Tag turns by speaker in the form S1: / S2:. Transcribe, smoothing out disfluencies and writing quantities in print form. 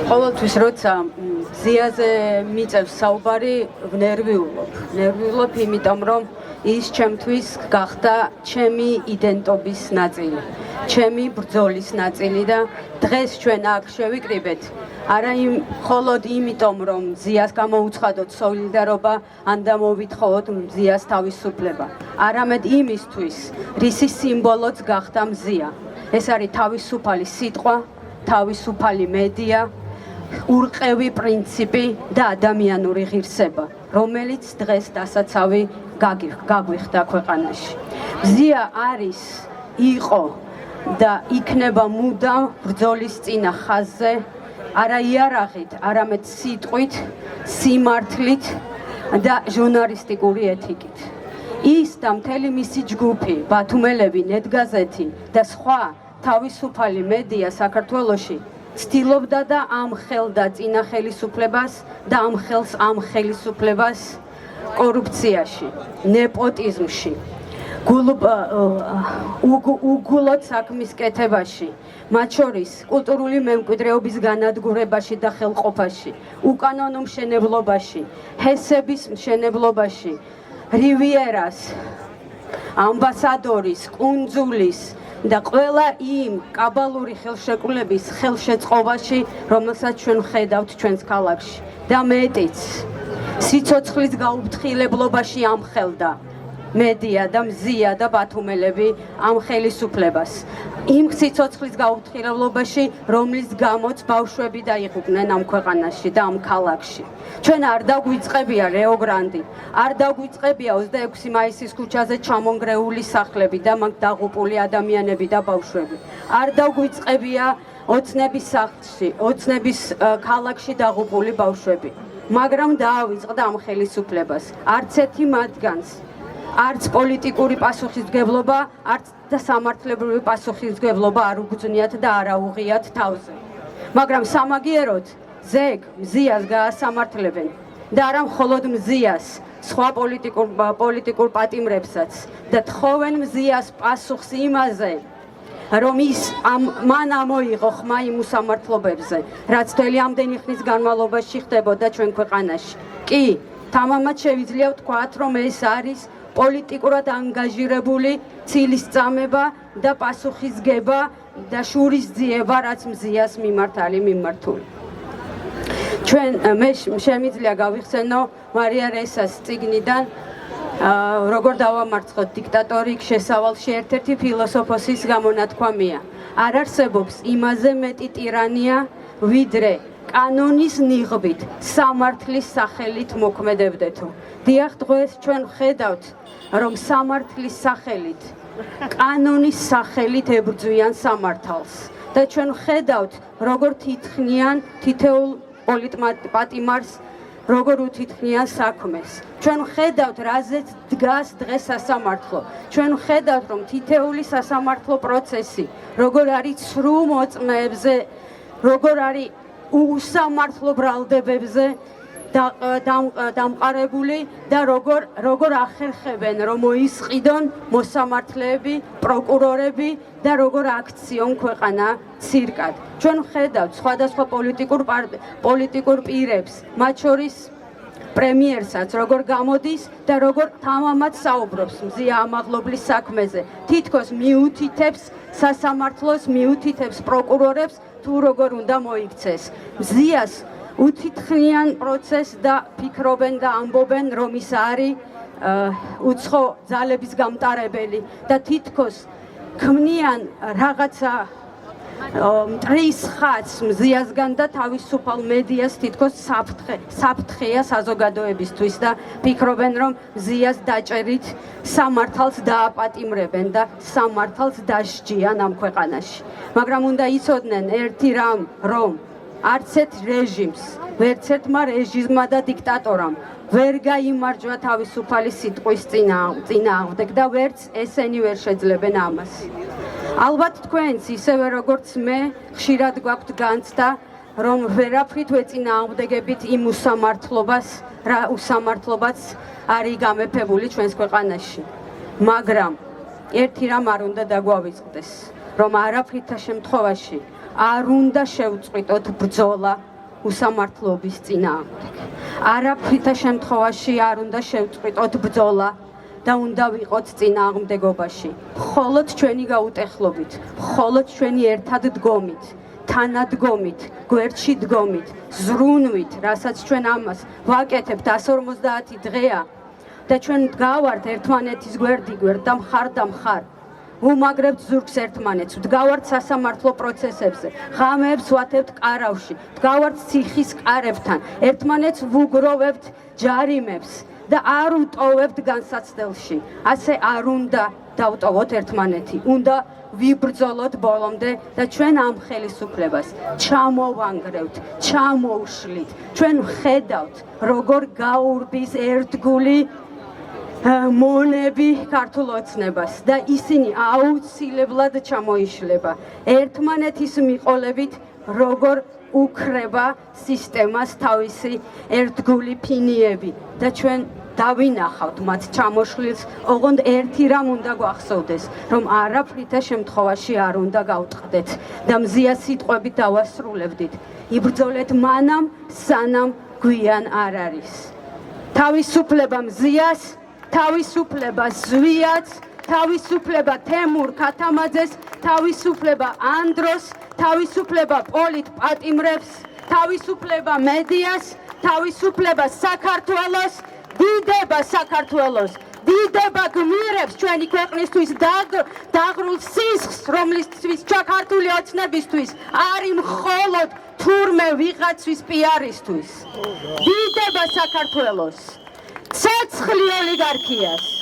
S1: ყოველთვის როცა ზიაზე მიწევს საუბარი ვნერვიულობ, იმიტომ რომ ის ჩემთვის გახდა ჩემი იდენტობის ნაწილი, ჩემი ბრძოლის ნაწილი და დღეს ჩვენ აქ შევიკრიბეთ არა მხოლოდ იმიტომ რომ ზიას გამოუცხადოთ სოლიდარობა ან დამოვითხოვოთ ზიას თავისუფლება, არამედ იმისთვის, რისი სიმბოლოც გახდა მზია. ეს არის თავისუფალი სიტყვა, თავისუფალი მედია, ურყევი პრინციპი და ადამიანური ღირსება, რომელიც დღეს დასაცავი გაგვიხდა ქვეყანაში. მზია არის, იყო და იქნება მუდამ ბრძოლის წინა ხაზზე, არა იარაღით, არამედ სიტყვით, სიმართლით და ჟურნალისტიკური ეთიკით. ის და მთელი მისი ჯგუფი, ბათუმელები, ნეტგაზეთი და სხვა თავისუფალი მედია საქართველოში ცდილობდა და ამხელდა წინა ხელისუფლებას და ამ ხელისუფლებას კორუფციაში, ნეპოტიზმში, უგულოდ საქმის კეთებაში, მათ შორის კულტურული მემკვიდრეობის განადგურებაში და ხელყოფაში, უკანონო მშენებლობაში, ჰესების მშენებლობაში, რივიერას, ამბასადორის, კუნძულის და ყველა იმ კაბალური ხელშეკრულების ხელშეწყობაში, რომელსაც ჩვენ ვხედავთ ჩვენს ქალაქში და მეტიც, სიცოცხლის გაუფრთხილებლობაში ამხელდა მედია და მზია და ბათუმელები ამ ხელისუფლებას. იმ სიცოცხლის გაუფრთხილებლობაში, რომლის გამოც ბავშვები დაიღუპნენ ამ ქვეყანაში და ამ ქალაქში. ჩვენ არ დაგვიწყებია რეოგრანდი, არ დაგვიწყებია 26 მაისის ქუჩაზე ჩამონგრეული სახლები და მაგ დაღუპული ადამიანები და ბავშვები. არ დაგვიწყებია ოცნების სახლში, ოცნების ქალაქში დაღუპული ბავშვები. მაგრამ დაავიწყდა ამ ხელისუფლებას. არც ერთი მათგანს არც პოლიტიკური პასუხისმგებლობა, არც და სამართლებრივი პასუხისმგებლობა არ უგზნიათ და არ აუღიათ თავზე. მაგრამ სამაგიეროდ ზეგ მზიას გაასამართლებენ და არა მხოლოდ მზიას, სხვა პოლიტიკურ პატიმრებსაც და თხოვენ მზიას პასუხს იმაზე, რომ ის მან ამოიღო ხმა იმ უსამართლობებზე, რაც მთელი ამდენი ხნის განმავლობაში ხდებოდა ჩვენ ქვეყანაში. კი, თამამად შევიძლია ვთქვათ, რომ ეს არის პოლიტიკურად ანგაჟირებული ცილისწამება და პასუხისგება და შურისძიება, რაც მზიას მიმართ არის მიმართული. მე შემიძლია გავიხსენო მარია რესას წიგნიდან როგორ დავამარცხოთ დიქტატორი შესავალში ერთ-ერთი ფილოსოფოსის გამონათქვამია. არ არსებობს იმაზე მეტი ტირანია, ვიდრე კანონის ნიღბით, სამართლის სახელით მოქმედებდეთო. დიახ, დღეს ჩვენ ვხედავთ, რომ სამართლის სახელით, კანონის სახელით ებრძვიან სამართალს და ჩვენ ვხედავთ, როგორ თითხნიან თითოეულ პატიმარს, როგორ უთითხნიან საქმეს. ჩვენ ვხედავთ, რაზეც დგას დღეს სასამართლო. ჩვენ ვხედავთ, რომ თითოეული სასამართლო პროცესი, როგორ არის ცრუ მოწმეებზე, როგორ არის უსამართლო ბრალდებებზე დამყარებული და როგორ ახერხებენ, რომ მოისყიდონ მოსამართლეები, პროკურორები და როგორ აქციონ ქვეყანა ცირკად. ჩვენ ვხედავთ სხვადასხვა პოლიტიკურ პირებს, მათ შორის პრემიერსაც, როგორ გამოდის და როგორ თამამად საუბრობს მზია ამაღლობლის საქმეზე. თითქოს მიუთითებს სასამართლოს, მიუთითებს პროკურორებს, თუ როგორ უნდა მოიქცეს. მზიას უთითხნიან პროცესს და ფიქრობენ და ამბობენ, რომ ის არის უცხო ძალების გამტარებელი და თითქოს ქმნიან რაღაცა მტრის ხაზს მზიასგან და თავისუფალ მედიას თითქოს საფრთხეა საზოგადოებისთვის და ფიქრობენ, რომ მზიას დაჭერით სამართალს დააპატიმრებენ და სამართალს დასჯიან ამ ქვეყანაში. მაგრამ უნდა იცოდნენ ერთი რამ, რომ არც ერთ რეჟიმს, ვერც ერთმა რეჟიმმა და დიქტატორამ ვერ გაიმარჯვა თავისუფალი სიტყვის წინააღმდეგ და ვერც ესენი ვერ შეძლებენ ამას. ალბათ თქვენც ისევე როგორც მე ხშირად გვაქვთ განცდა, რომ ვერაფრით ვეწინააღმდეგებით იმ უსამართლობაც არის გამეფებული ჩვენს ქვეყანაში. მაგრამ ერთი რამ არ უნდა დაგვავიწყდეს, რომ არაფრითა შემთხვევაში არ უნდა შევწყვიტოთ ბრძოლა უსამართლობის წინააღმდეგ. არაფრითა შემთხვევაში არ უნდა შევწყვიტოთ ბრძოლა და უნდა ვიყოთ წინააღმდეგობაში. მხოლოდ ჩვენი გაუტეხლობით, მხოლოდ ჩვენი ერთად დგომით, თანადგომით, გვერდში დგომით, ზრუნვით, რასაც ჩვენ ამას ვაკეთებთ 150 დღეა და ჩვენ გავართ ერთმანეთის გვერდ და მხარ. ვუმაგრებთ ზურგს ერთმანეთს, ვდგავართ სასამართლო პროცესებზე, ღამეებს ვათებთ ყარავში, ვდგავართ ციხის ყარებთან, ერთმანეთს ვუგროვებთ ჯარიმებს და არ ვტოვებთ განსაცდელში. ასე არ უნდა დავტოვოთ ერთმანეთი, უნდა ვიბრძოლოთ ბოლომდე და ჩვენ ამ ხელისუფლებას ჩამოვანგრევთ, ჩამოუშლით. ჩვენ ვხედავთ, როგორ გაურბის ერთგული მონები ქართულ ოცნებას და ისინი აუცილებლად ჩამოიშლება. ერთმანეთის მიყოლებით როგორ უქრება სისტემას თავისი ერთგული ფინიები და ჩვენ დავინახავთ მათ ჩამოშლილს, ოღონდ ერთი რამ უნდა გვახსოვდეს, რომ არაფრითა შემთხვევაში არ უნდა გავტყდეთ და მზია სიტყვებით დავასრულებდით. იბრძოლეთ მანამ, სანამ გვიან არ არის. თავისუფლება მზიას, თავისუფლება ზვიაც, თავისუფლება თემურ ქათამაძეს, თავისუფლება ანდროს, თავისუფლება პოლიტ პატიმრებს, თავისუფლება მედიას, თავისუფლება საქართველოს, დიდება საქართველოს, დიდება გმირებს ჩვენი ქვეყნისთვის დაღრულ სისხლს, რომლისთვის ქართული ოცნებისთვის არის მხოლოდ თურმე ვიღაცვის პიარისთვის. დიდება საქართველოს, ცეცხლი ოლიგარქიას.